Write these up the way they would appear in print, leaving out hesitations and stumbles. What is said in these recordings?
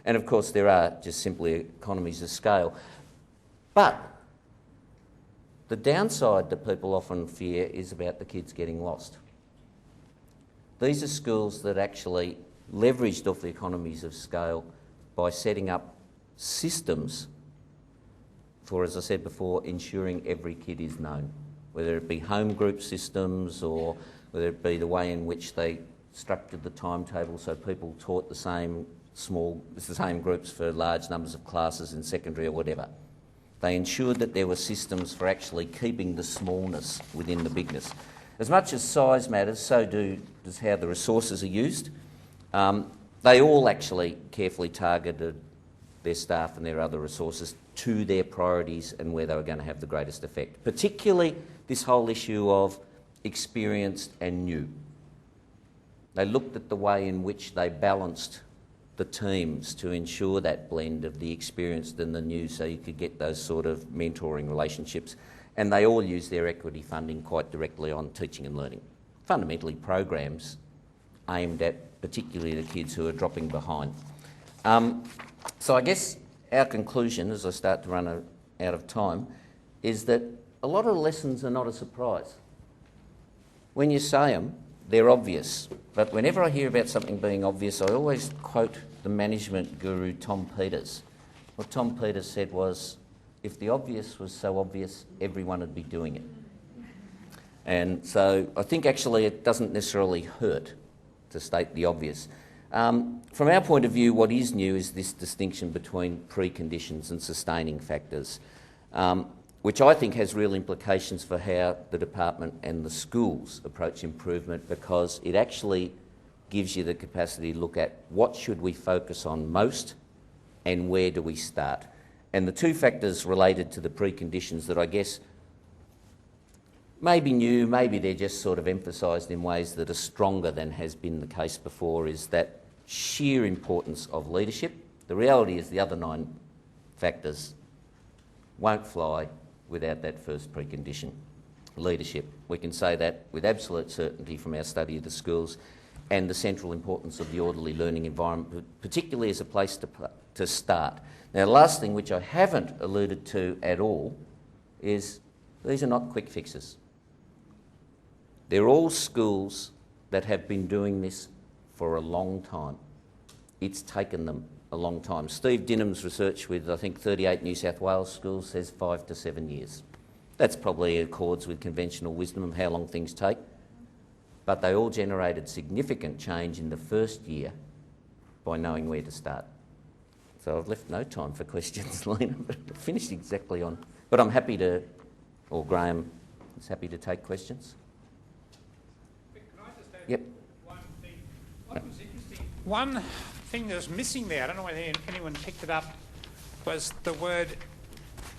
And of course there are just simply economies of scale. But the downside that people often fear is about the kids getting lost. These are schools that actually leveraged off the economies of scale by setting up systems for, as I said before, ensuring every kid is known, whether it be home group systems or whether it be the way in which they structured the timetable so people taught the same groups for large numbers of classes in secondary or whatever. They ensured that there were systems for actually keeping the smallness within the bigness. As much as size matters, so does how the resources are used. They all actually carefully targeted their staff and their other resources to their priorities and where they were going to have the greatest effect. Particularly this whole issue of experienced and new. They looked at the way in which they balanced the teams to ensure that blend of the experienced and the new so you could get those sort of mentoring relationships. And they all use their equity funding quite directly on teaching and learning. Fundamentally programs aimed at particularly the kids who are dropping behind. So I guess our conclusion, as I start to run out of time, is that a lot of the lessons are not a surprise. When you say them, they're obvious. But whenever I hear about something being obvious, I always quote the management guru Tom Peters. What Tom Peters said was, if the obvious was so obvious, everyone would be doing it. And so I think actually it doesn't necessarily hurt to state the obvious. From our point of view, what is new is this distinction between preconditions and sustaining factors, which I think has real implications for how the department and the schools approach improvement, because it actually gives you the capacity to look at what should we focus on most and where do we start. And the two factors related to the preconditions that I guess may be new, maybe they're just sort of emphasised in ways that are stronger than has been the case before, is that sheer importance of leadership. The reality is the other 9 factors won't fly without that first precondition, leadership. We can say that with absolute certainty from our study of the schools, and the central importance of the orderly learning environment, particularly as a place to start. Now, the last thing, which I haven't alluded to at all, is these are not quick fixes. They're all schools that have been doing this for a long time. It's taken them a long time. Steve Dinham's research with, I think, 38 New South Wales schools says 5 to 7 years. That's probably accords with conventional wisdom of how long things take. But they all generated significant change in the first year by knowing where to start. So I've left no time for questions, Lena, but I finished exactly on. But I'm happy to, or Graham is happy to take questions. Can I just add Yep. one thing? What was interesting, one thing that was missing there, I don't know whether anyone picked it up, was the word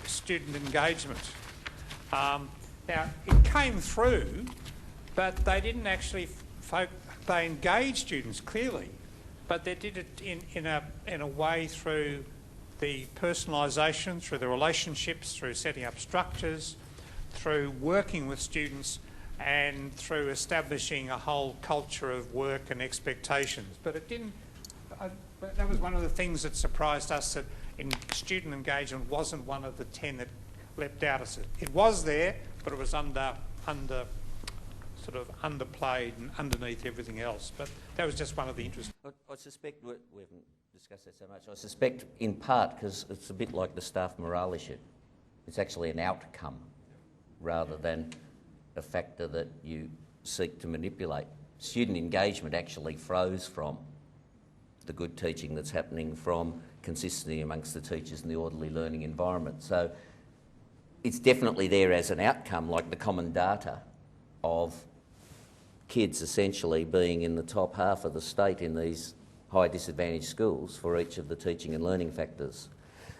student engagement. Now, it came through, but they didn't actually, they engaged students clearly, but they did it in a way through the personalisation, through the relationships, through setting up structures, through working with students, and through establishing a whole culture of work and expectations. But it didn't, that was one of the things that surprised us, that in student engagement wasn't one of the 10 that leapt out at us. It was there, but it was sort of underplayed and underneath everything else. But that was just one of the interesting. I suspect, we haven't discussed that so much, I suspect in part because it's a bit like the staff morale issue. It's actually an outcome rather than a factor that you seek to manipulate. Student engagement actually flows from the good teaching that's happening, from consistency amongst the teachers and the orderly learning environment. So it's definitely there as an outcome, like the common data of kids essentially being in the top half of the state in these high disadvantaged schools for each of the teaching and learning factors.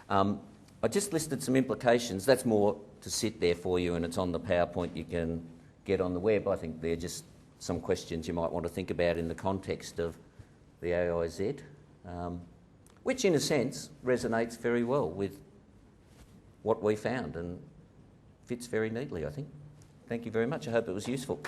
I just listed some implications. That's more to sit there for you, and it's on the PowerPoint you can get on the web. I think they're just some questions you might want to think about in the context of the AIZ, which in a sense resonates very well with what we found and fits very neatly, I think. Thank you very much. I hope it was useful.